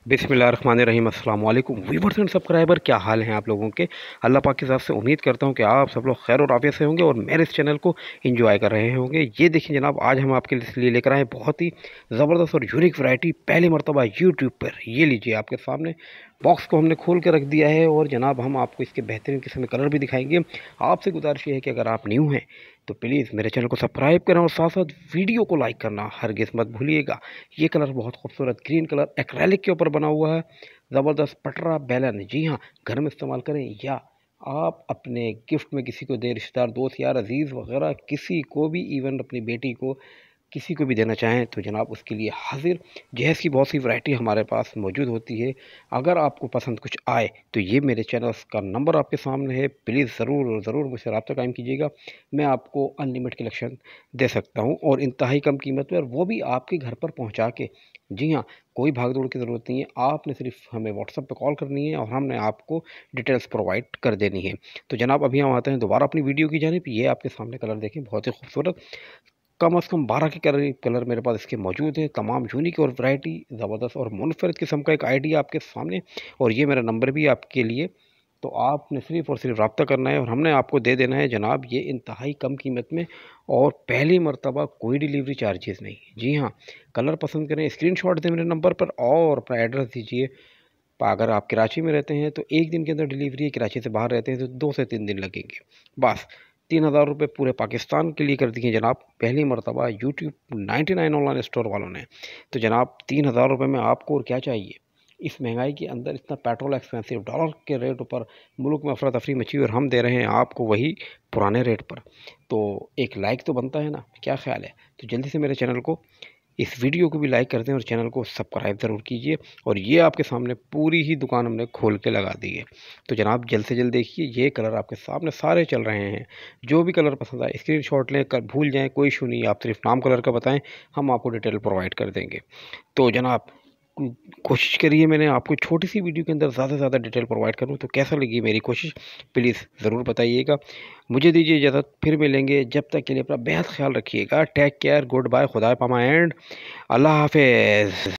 बिस्मिल्लाहिर्रहमानिर्रहीम। अस्सलाम वालेकुम व्यूअर्स एंड सब्सक्राइबर, क्या हाल हैं आप लोगों के। अल्लाह पाक की ज़ात से उम्मीद करता हूं कि आप सब लोग खैर और आफियत से होंगे और मेरे इस चैनल को एंजॉय कर रहे होंगे। ये देखिए जनाब, आज हम आपके लिए लेकर आए बहुत ही ज़बरदस्त और यूनिक वैरायटी पहली मरतबा यूट्यूब पर। ये लीजिए आपके सामने बॉक्स को हमने खोल के रख दिया है और जनाब हम आपको इसके बेहतरीन किस्म के कलर भी दिखाएंगे। आपसे गुजारिश ये है कि अगर आप न्यू हैं तो प्लीज़ मेरे चैनल को सब्सक्राइब करें और साथ साथ वीडियो को लाइक करना हरगिज़ मत भूलिएगा। ये कलर बहुत खूबसूरत ग्रीन कलर एक्रेलिक के ऊपर बना हुआ है। ज़बरदस्त पटरा बैलन, जी हाँ, घर में इस्तेमाल करें या आप अपने गिफ्ट में किसी को दें, रिश्तेदार दोस्त यार अजीज़ वगैरह किसी को भी, इवन अपनी बेटी को किसी को भी देना चाहें तो जनाब उसके लिए हाजिर जहेज़ की बहुत सी वैरायटी हमारे पास मौजूद होती है। अगर आपको पसंद कुछ आए तो ये मेरे चैनल का नंबर आपके सामने है, प्लीज़ ज़रूर मुझसे रब्ता कायम कीजिएगा। मैं आपको अनलिमिटेड कलेक्शन दे सकता हूँ और इंतहाई कम कीमत पर, वो भी आपके घर पर पहुँचा के। जी हाँ, कोई भाग दौड़ की ज़रूरत नहीं है, आपने सिर्फ हमें व्हाट्सएप पे कॉल करनी है और हमने आपको डिटेल्स प्रोवाइड कर देनी है। तो जनाब अभी हम आते हैं दोबारा अपनी वीडियो की जानिब। ये आपके सामने कलर देखें, बहुत ही खूबसूरत, कम से कम 12 के करीब कलर मेरे पास इसके मौजूद हैं। तमाम यूनिक और वैरायटी ज़बरदस्त और मुनफरद किस्म का एक आइडिया आपके सामने, और ये मेरा नंबर भी आपके लिए। तो आपने सिर्फ़ और सिर्फ रब्ता करना है और हमने आपको दे देना है जनाब ये इंतहाई कम कीमत में और पहली मर्तबा कोई डिलीवरी चार्जेस नहीं। जी हाँ, कलर पसंद करें, स्क्रीनशॉट दें मेरे नंबर पर और अपना एड्रेस दीजिए। अगर आप कराची में रहते हैं तो 1 दिन के अंदर डिलीवरी है, कराची से बाहर रहते हैं तो 2 से 3 दिन लगेंगे। बस 3000 रुपये पूरे पाकिस्तान के लिए कर दिए जनाब, पहली मरतबा यूट्यूब 99 ऑनलाइन स्टोर वालों ने। तो जनाब 3000 रुपये में आपको और क्या चाहिए। इस महंगाई के अंदर इतना पेट्रोल एक्सपेंसिव, डॉलर के रेट ऊपर मुल्क में अफरा तफरी मची हुई और हम दे रहे हैं आपको वही पुराने रेट पर। तो एक लाइक तो बनता है ना, क्या ख्याल है। तो जल्दी से मेरे चैनल को, इस वीडियो को भी लाइक कर दें और चैनल को सब्सक्राइब ज़रूर कीजिए। और ये आपके सामने पूरी ही दुकान हमने खोल के लगा दी है। तो जनाब जल्द से जल्द देखिए, ये कलर आपके सामने सारे चल रहे हैं। जो भी कलर पसंद आए स्क्रीनशॉट लें, कर भूल जाएं कोई इशू नहीं, आप सिर्फ नाम कलर का बताएं, हम आपको डिटेल प्रोवाइड कर देंगे। तो जनाब कोशिश करिए, मैंने आपको छोटी सी वीडियो के अंदर ज़्यादा से ज़्यादा डिटेल प्रोवाइड करूँ, तो कैसा लगी मेरी कोशिश प्लीज़ ज़रूर बताइएगा। मुझे दीजिए इजाज़त, फिर मिलेंगे, जब तक के लिए अपना बेहद ख्याल रखिएगा। टेक केयर, गुड बाय, खुदा पामा एंड अल्लाह हाफिज़।